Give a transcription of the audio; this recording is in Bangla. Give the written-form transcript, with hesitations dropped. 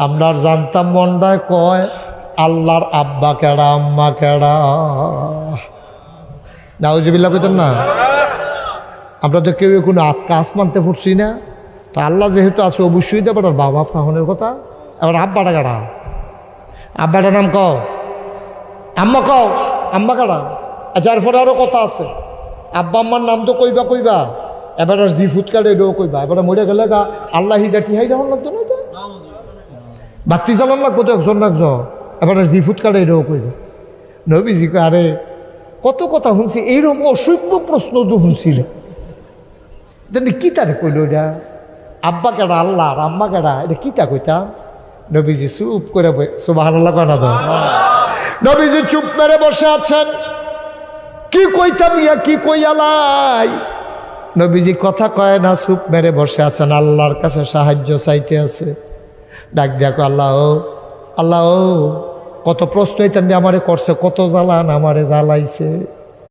আমরা জানতাম মন্ডায় কয় আল্লাহর আব্বা কেডা আম্মা কেডা। নাউজুবিল্লাহ কইতেন না? আমরা তো কেউ কোনো কাজ মানতে ফুটছি না। তো আল্লাহ যেহেতু আছে অবশ্যই দেবে বাবা ফাহনের কথা। এবার আব্বাটা কেডা? আব্বাটার নাম কও, আম্মা কও, আম্মা কেডা? যার পরে আরও কথা আছে, আব্বা আম্মার নাম তো কইবা কইবা, এবার আর জি ফুট কাটে এটাও কইবা। এবার মরে গেলে গা আল্লাহ হিডাটি হাই রাখুন লাগতো না, এটা বাতি চালান লাগবো তো একজন একজন। এবার আর জি ফুট কাটে এটাও কইবা। নবীজি কয় আরে কত কথা শুনছি, এইরকম অসভ্য প্রশ্ন তো শুনছিলে জানি কি তারে কইল এটা? আব্বা কেডা আল্লাহ আর আম্মা কেডা, এটা কিতা কইতাম? নবীজি চুপ করে সুবহানাল্লাহ কয় না তো? নবীজি চুপ মেরে বসে আছেন। কি কইতাম ইয়া কি কইয়ালাই? নবীজি কথা কয় না, চুপ মেরে বসে আছেন, আল্লাহর কাছে সাহায্য চাইতে আছে। ডাক দেখো আল্লাহ ও আল্লাহ ও, কত প্রশ্ন এটা আমারে করছে, কত জ্বালান আমারে জ্বালাইছে।